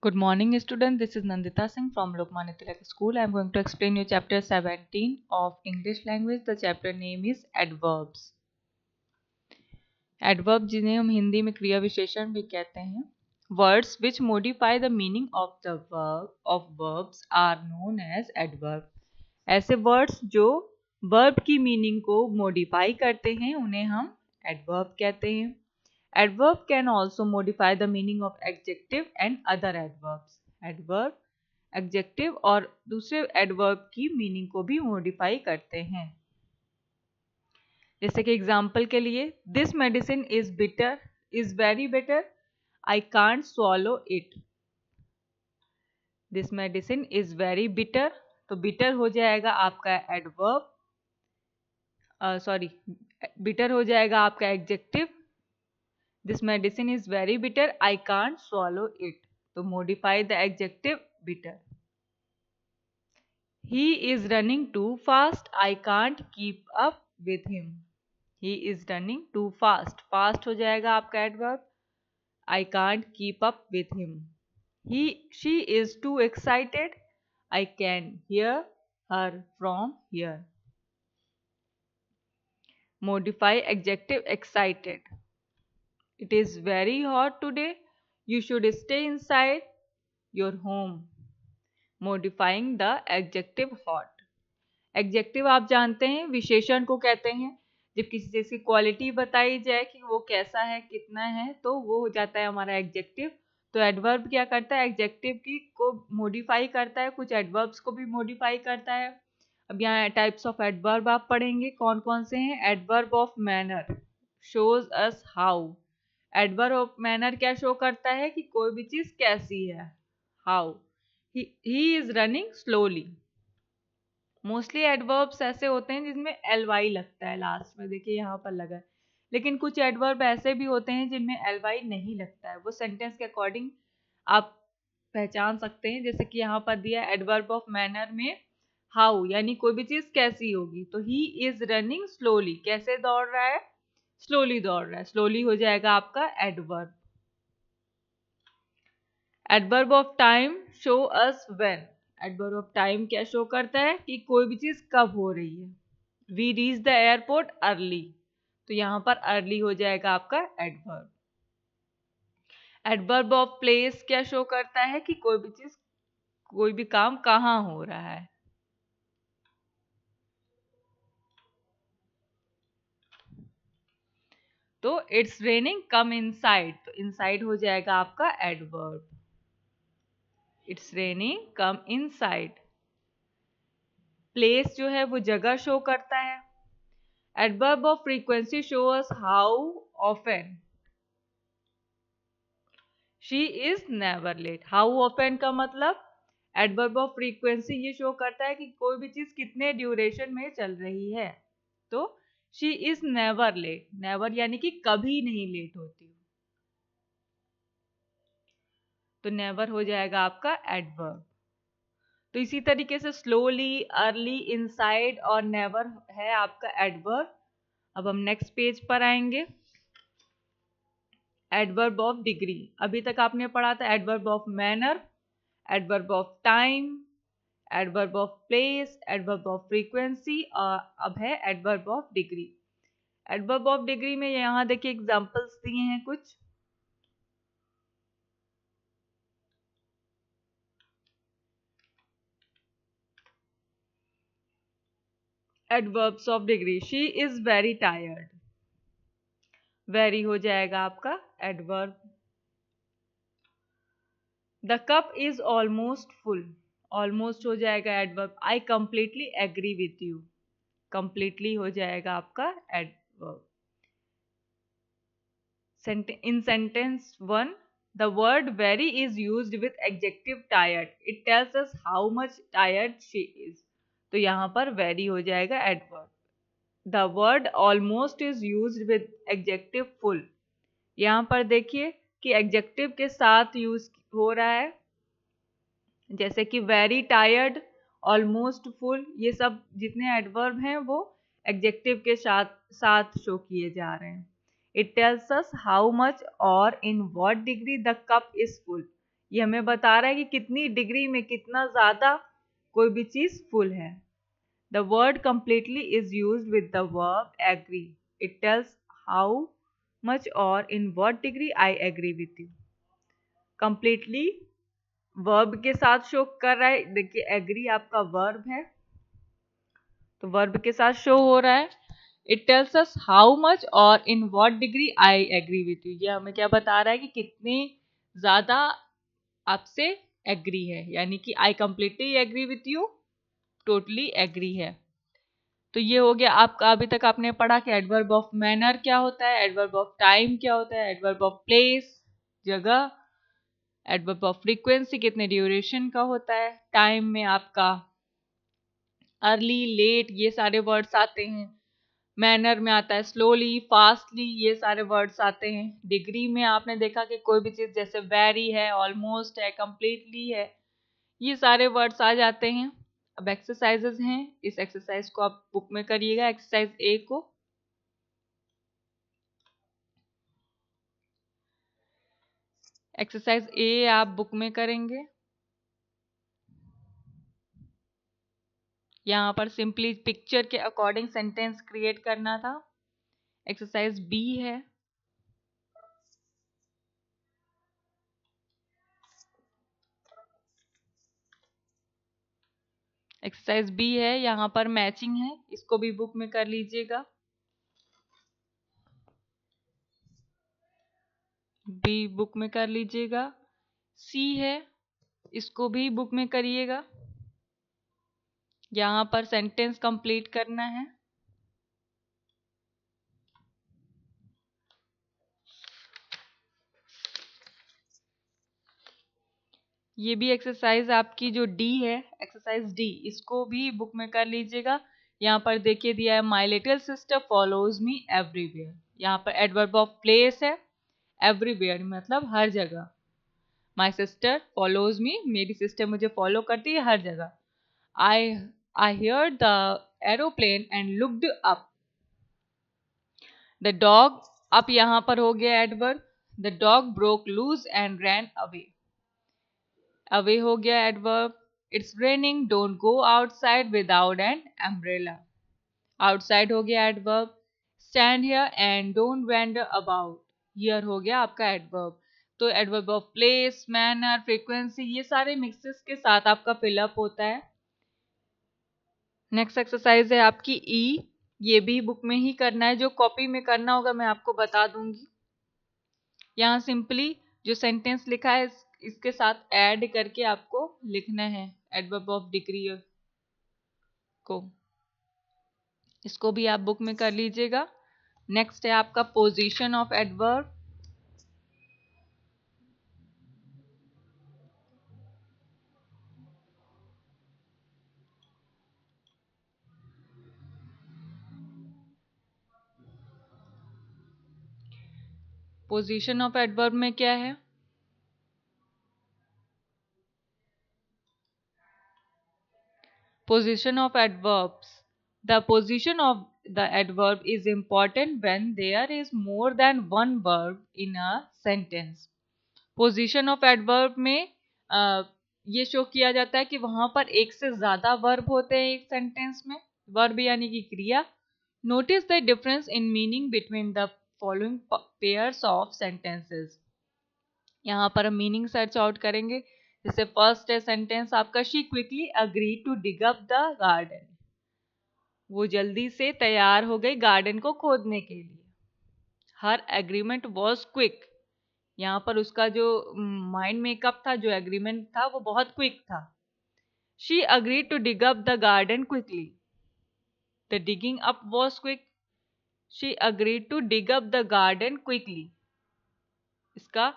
Good morning, student. This is Nandita Singh from Lokmanya Tilak School. I am going to explain you chapter 17 of English language. The chapter name is adverbs. Adverb जिन्हें हम हिंदी में क्रिया विशेषण भी कहते हैं. Words which modify the meaning of the verb of verbs are known as adverb. ऐसे words जो verb की meaning को modify करते हैं उन्हें हम adverb कहते हैं. Adverb can also modify the meaning of adjective and other adverbs. Adverb adjective और दूसरे adverb की meaning को भी modify करते हैं. जैसे कि एग्जाम्पल के लिए this medicine is bitter is very bitter I can't swallow it. This medicine is very bitter, तो बिटर हो जाएगा आपका एडवर्ब, बिटर हो जाएगा आपका adjective. This medicine is very bitter I can't swallow it, तो modify the adjective bitter. He is running too fast I can't keep up with him. He is running too fast. Fast हो जाएगा आपका adverb. I can't keep up with him. She is too excited. I can hear her from here. Modify adjective excited. It is very hot today. You should stay inside your home. Modifying the adjective hot. Adjective आप जानते हैं विशेषण को कहते हैं. जब किसी चीज की क्वालिटी बताई जाए कि वो कैसा है कितना है तो वो हो जाता है हमारा एडजेक्टिव. तो एडवर्ब क्या करता है, एडजेक्टिव की को मॉडिफाई करता है, कुछ एडवर्ब्स को भी मॉडिफाई करता है. अब यहाँ टाइप्स ऑफ एडवर्ब आप पढ़ेंगे कौन कौन से हैं. Adverb of manner shows us how. Adverb of manner क्या शो करता है कि कोई भी चीज कैसी है. How. He is running slowly. Mostly adverbs ऐसे होते हैं जिसमें एल वाई लगता है लास्ट में. देखिए यहाँ पर लगा है. लेकिन कुछ एडवर्ब ऐसे भी होते हैं जिनमें एल वाई नहीं लगता है. वो सेंटेंस के अकॉर्डिंग आप पहचान सकते हैं. जैसे कि यहाँ पर दिया एडवर्ब ऑफ मैनर में हाउ, यानी कोई भी चीज कैसी होगी. तो ही इज रनिंग स्लोली, कैसे दौड़ रहा है, स्लोली दौड़ रहा है. स्लोली हो जाएगा आपका adverb. Adverb of time show us when. Adverb of time क्या शो करता है कि कोई भी चीज कब हो रही है. We reach the airport early, तो यहां पर अर्ली हो जाएगा आपका एडवर्ब. एडवर्ब ऑफ प्लेस क्या शो करता है कि कोई भी चीज कोई भी काम कहाँ हो रहा है. तो इट्स रेनिंग कम इनसाइड, तो इनसाइड हो जाएगा आपका adverb. It's raining come inside. Place जो है वो जगह शो करता है. Adverb of frequency show us how often. She is never late. How often का मतलब एडवर्ब ऑफ फ्रीक्वेंसी ये शो करता है कि कोई भी चीज कितने ड्यूरेशन में चल रही है. तो she is never late. Never यानी कि कभी नहीं लेट होती. तो नेवर हो जाएगा आपका एडवर्ब. तो इसी तरीके से स्लोली, अर्ली, इनसाइड और नेवर है आपका एडवर्ब. अब हम नेक्स्ट पेज पर आएंगे. Adverb of degree. अभी तक आपने पढ़ा था adverb of manner, adverb of time, adverb of place, adverb of frequency और अब है adverb of degree. Adverb of degree में यहाँ देखिए एग्जांपल्स दिए हैं कुछ. Adverbs of degree. She is very tired. Very हो जाएगा आपका adverb. The cup is almost full. Almost हो जाएगा adverb. I completely agree with you. Completely हो जाएगा आपका adverb. In sentence 1, the word very is used with adjective tired. It tells us how much tired she is. तो यहाँ पर very हो जाएगा adverb. The word almost is used with adjective full. यहाँ पर देखिए कि adjective के साथ यूज हो रहा है. जैसे कि very tired, almost full, ये सब जितने adverb हैं वो adjective के साथ शो किए जा रहे हैं. It tells us how much or in what degree the cup is full. ये हमें बता रहा है कि कितनी डिग्री में कितना ज़्यादा कोई भी चीज़ फुल है। The word completely is used with the verb agree. It tells how much or in what degree I agree with you. Completely verb के साथ शो कर रहा है। देखिए एग्री आपका वर्ब है, तो वर्ब के साथ शो हो रहा है। It tells us how much और in what degree I agree with you. ये हमें क्या बता रहा है कि कितने ज्यादा आपसे एग्री है, यानी कि I completely agree with you, totally agree है। तो ये हो गया आपका। अभी तक आपने पढ़ा कि एडवर्ब ऑफ मैनर क्या होता है, एडवर्ब ऑफ टाइम क्या होता है, एडवर्ब ऑफ प्लेस जगह, एडवर्ब ऑफ फ्रीक्वेंसी कितने ड्यूरेशन का होता है, टाइम में आपका अर्ली लेट ये सारे वर्ड्स आते हैं, मैनर में आता है स्लोली फास्टली ये सारे वर्ड्स आते हैं, डिग्री में आपने देखा कि कोई भी चीज़ जैसे वेरी है, ऑलमोस्ट है, कंप्लीटली है, ये सारे वर्ड्स आ जाते हैं। अब एक्सरसाइजेस हैं, इस एक्सरसाइज को आप बुक में करिएगा, एक्सरसाइज ए को। एक्सरसाइज ए आप बुक में करेंगे। यहाँ पर सिंपली पिक्चर के अकॉर्डिंग सेंटेंस क्रिएट करना था। एक्सरसाइज बी है। एक्सरसाइज बी है, यहाँ पर मैचिंग है, इसको भी बुक में कर लीजिएगा। बी बुक में कर लीजिएगा। सी है, इसको भी बुक में करिएगा। यहाँ पर सेंटेंस कंप्लीट करना है। ये भी एक्सरसाइज आपकी जो डी है, एक्सरसाइज डी, इसको भी बुक में कर लीजिएगा। यहाँ पर देखिए दिया है my little sister follows me everywhere. यहाँ पर एडवर्ब ऑफ प्लेस है, एवरीवेयर मतलब हर जगह। माई सिस्टर फॉलोज मी, मेरी सिस्टर मुझे फॉलो करती है हर जगह। I I hear the aeroplane and looked up. The dog, up यहाँ पर हो गया adverb. The dog broke loose and ran away. Away हो गया adverb. It's raining, don't go outside without an umbrella. Outside हो गया adverb. Stand here and don't wander about. Here हो गया आपका एडवर्ब। तो adverb of place, manner, frequency ये सारे मिक्सेस के साथ आपका फिलअप होता है। नेक्स्ट एक्सरसाइज है आपकी ई। ये भी बुक में ही करना है, जो कॉपी में करना होगा मैं आपको बता दूंगी। यहाँ सिंपली जो सेंटेंस लिखा है इसके साथ ऐड करके आपको लिखना है एडवर्ब ऑफ डिग्री को। इसको भी आप बुक में कर लीजिएगा। नेक्स्ट है आपका position of adverb. Position of adverb में क्या है? Position of adverbs. The position of the adverb is important when there is more than one verb in a sentence. Position of adverb में ये शो किया जाता है कि वहां पर एक से ज्यादा वर्ब होते हैं एक सेंटेंस में। वर्ब यानी कि क्रिया। Notice the difference in meaning between the following pairs of sentences. यहाँ पर हम मीनिंग सर्च आउट करेंगे। जैसे फर्स्ट है सेंटेंस आपका, she quickly agree to dig up the garden. वो जल्दी से तैयार हो गई गार्डन को खोदने के लिए। हर एग्रीमेंट वॉज क्विक। यहाँ पर उसका जो माइंड मेकअप था, जो एग्रीमेंट था वो बहुत क्विक था। She agree to dig up the garden quickly. The digging up was quick. She agree to dig up the garden quickly. इसका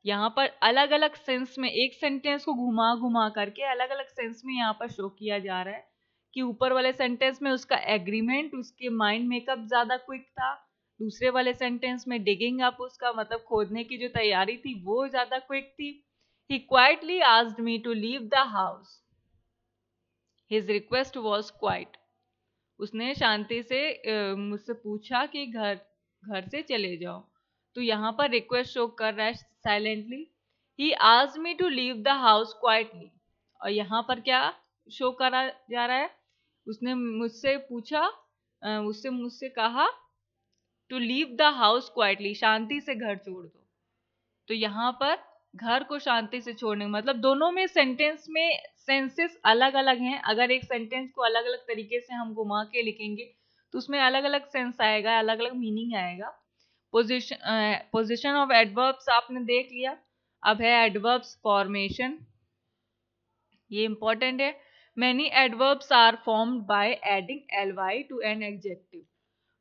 यहाँ पर अलग अलग सेंस में एक सेंटेंस को घुमा घुमा करके अलग अलग सेंस में यहाँ पर शो किया जा रहा है कि ऊपर वाले सेंटेंस में उसका एग्रीमेंट, उसके माइंड मेकअप ज्यादा क्विक था। दूसरे वाले सेंटेंस में डिगिंग अप, उसका मतलब खोदने की जो तैयारी थी वो ज्यादा क्विक थी। He quietly asked me to leave the house. His request was quiet. उसने शांति से मुझसे पूछा कि घर घर से चले जाओ। तो यहाँ पर रिक्वेस्ट शो कर रहा है silently. He asked me to leave the house quietly. और यहाँ पर क्या शो करा जा रहा है, उसने मुझसे पूछा, उससे मुझसे कहा to leave the house quietly, शांति से घर छोड़ दो। तो यहाँ पर घर को शांति से छोड़ने मतलब दोनों में सेंटेंस में सेंसेस अलग अलग हैं। अगर एक सेंटेंस को अलग अलग तरीके से हम घुमा के लिखेंगे तो उसमें अलग अलग सेंस आएगा, अलग अलग मीनिंग आएगा। पोजीशन ऑफ एडवर्ब्स आपने देख लिया। अब है एडवर्ब्स फॉर्मेशन, ये इंपॉर्टेंट है। Many adverbs are formed by adding ly to an adjective.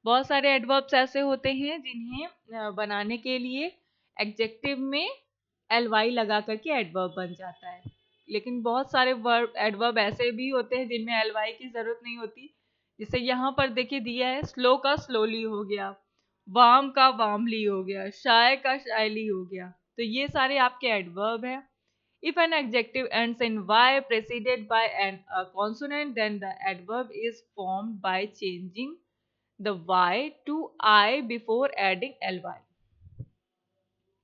बहुत सारे एडवर्ब्स ऐसे होते हैं जिन्हें बनाने के लिए एडजेक्टिव में ly लगा करके एडवर्ब बन जाता है। लेकिन बहुत सारे वर्ब एडवर्ब ऐसे भी होते हैं जिनमें ly की जरूरत नहीं होती। जैसे यहाँ पर देखिए दिया है, स्लो का स्लोली हो गया, वार्म का वार्मली हो गया, शाय का शायली हो गया। तो ये सारे आपके एडवर्ब है। If an adjective ends in y preceded by a consonant, then the adverb is formed by changing the y to I before adding ly।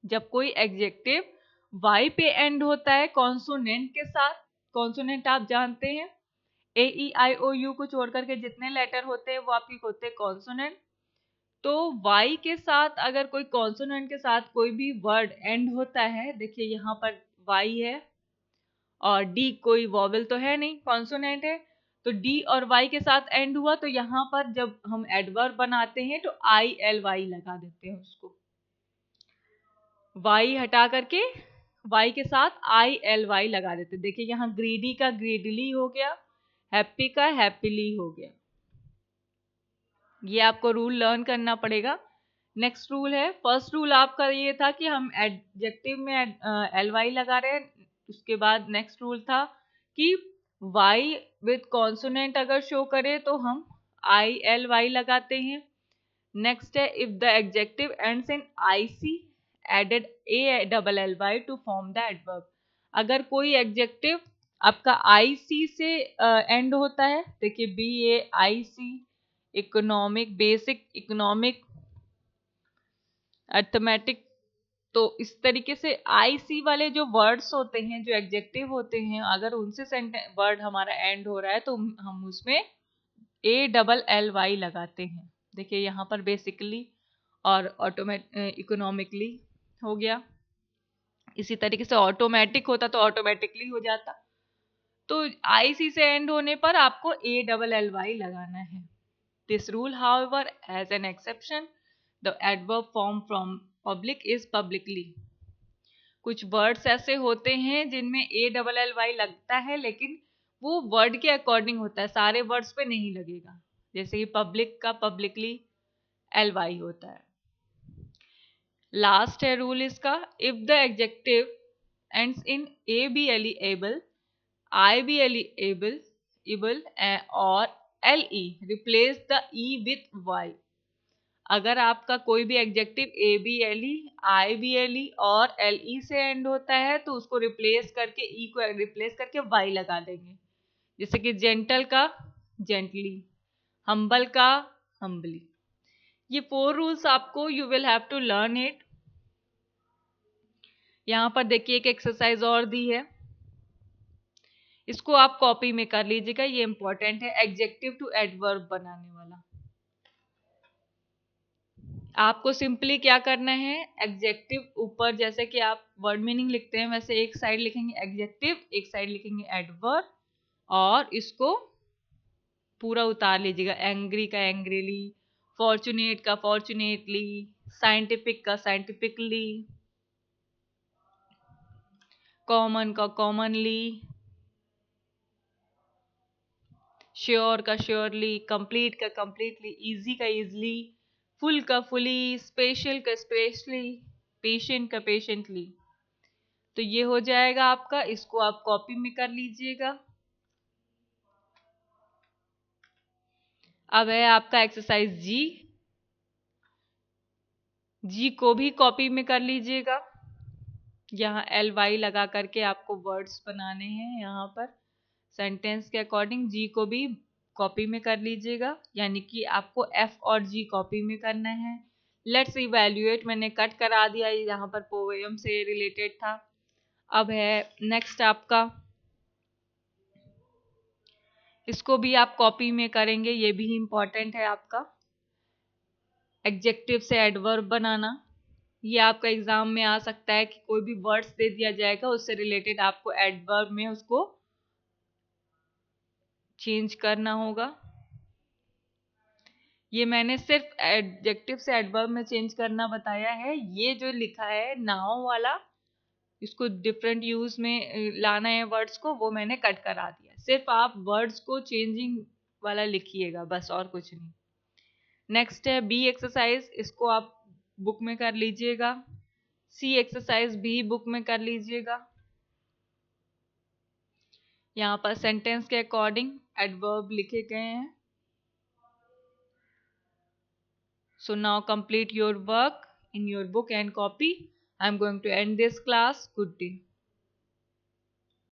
जब कोई एडजेक्टिव y पे एंड होता है कॉन्सोनेंट के साथ, कॉन्सोनेंट आप जानते हैं ए ई आई ओ यू को छोड़ करके जितने लेटर होते हैं वो आपके होते हैं कॉन्सोनेंट। तो y के साथ अगर कोई कॉन्सोनेंट के साथ कोई भी वर्ड एंड होता है, देखिए यहाँ पर y है और डी कोई वॉवेल तो है नहीं, कॉन्सोनेंट है, तो डी और वाई के साथ एंड हुआ, तो यहाँ पर जब हम एडवर्ब बनाते हैं तो आई एल वाई लगा देते हैं उसको, वाई हटा करके वाई के साथ आई एल वाई लगा देते हैं। देखिए यहाँ ग्रीडी का ग्रीडली हो गया, हैप्पी का हैप्पीली हो गया। ये आपको रूल लर्न करना पड़ेगा। नेक्स्ट रूल है, फर्स्ट रूल आपका ये था कि हम एडजेक्टिव में एल वाई लगा रहे हैं। उसके बाद नेक्स्ट रूल था कि वाई विद कॉन्सोनेंट अगर शो करे तो हम आई एल वाई लगाते हैं। नेक्स्ट है, if the adjective ends in I C added A double L Y to form the adverb. अगर कोई एडजेक्टिव आपका आई सी से एंड होता है, देखिए बी ए आई सी, इकोनॉमिक, बेसिक इकोनॉमिक, अर्थमेटिक, तो इस तरीके से आई सी वाले जो वर्ड्स होते हैं, जो एडजेक्टिव होते हैं, अगर उनसे वर्ड हमारा एंड हो रहा है तो हम उसमें ए डबल एल वाई लगाते हैं। देखिए यहाँ पर बेसिकली और इकोनॉमिकली हो गया। इसी तरीके से ऑटोमेटिक होता तो ऑटोमेटिकली हो जाता। तो आई सी से एंड होने पर आपको ए डबल एल वाई लगाना है। This rule however has an exception, the adverb form from public is publicly. कुछ वर्ड्स ऐसे होते हैं जिनमें ए डबल एल वाई लगता है, लेकिन वो वर्ड के अकॉर्डिंग होता है, सारे वर्ड्स पे नहीं लगेगा। जैसे कि पब्लिक का पब्लिकली एल वाई होता है। लास्ट है रूल इसका, if the adjective ends in A B L E able, I B L E able, able और L E, replace the E with Y. अगर आपका कोई भी adjective A B L E, I B L E और L ई से and होता है तो उसको रिप्लेस करके ई को रिप्लेस करके वाई लगा देंगे। जैसे कि जेंटल का जेंटली, हम्बल का हम्बली। ये 4 रूल्स आपको you will have to learn it. यहाँ पर देखिए एक एक्सरसाइज और दी है, इसको आप कॉपी में कर लीजिएगा, ये इंपॉर्टेंट है, एडजेक्टिव टू एडवर्ब बनाने वाला। आपको सिंपली क्या करना है, एडजेक्टिव ऊपर जैसे कि आप वर्ड मीनिंग लिखते हैं वैसे एक साइड लिखेंगे एडजेक्टिव, एक साइड लिखेंगे एडवर्ब, और इसको पूरा उतार लीजिएगा। एंग्री का एंग्रीली, फॉर्चुनेट का फॉर्चुनेटली, साइंटिफिक का साइंटिफिकली, कॉमन का कॉमनली, श्योर का श्योरली, कंप्लीट का कंप्लीटली, इजी का इजली, फुल का फुली, स्पेशल का स्पेशली, पेशेंट का पेशेंटली। तो ये हो जाएगा आपका, इसको आप कॉपी में कर लीजिएगा। अब है आपका एक्सरसाइज जी, जी को भी कॉपी में कर लीजिएगा। यहाँ एल वाई लगा करके आपको वर्ड्स बनाने हैं, यहाँ पर सेंटेंस के अकॉर्डिंग जी को भी कॉपी में कर लीजिएगा, यानी कि आपको एफ और जी कॉपी में करना है। लेट्स इवैल्यूएट, मैंने कट करा दिया, यहाँ पर पोएम से रिलेटेड था। अब है नेक्स्ट आपका, इसको भी आप कॉपी में करेंगे, ये भी इम्पॉर्टेंट है आपका, एडजेक्टिव से एडवर्ब बनाना। ये आपका एग्जाम में आ सकता है कि कोई भी वर्ड्स दे दिया जाएगा, उससे रिलेटेड आपको एडवर्ब में उसको चेंज करना होगा। ये मैंने सिर्फ एडजेक्टिव से एडवर्ब में चेंज करना बताया है। ये जो लिखा है नाउन वाला, इसको डिफरेंट यूज में लाना है वर्ड्स को, वो मैंने कट करा दिया। सिर्फ आप वर्ड्स को चेंजिंग वाला लिखिएगा बस, और कुछ नहीं। नेक्स्ट है बी एक्सरसाइज, इसको आप बुक में कर लीजिएगा। सी एक्सरसाइज भी बुक में कर लीजिएगा। यहाँ पर सेंटेंस के अकॉर्डिंग एडवर्ब लिखे गए हैं। So now complete your work in your book and copy. I am going to end this class. Good day.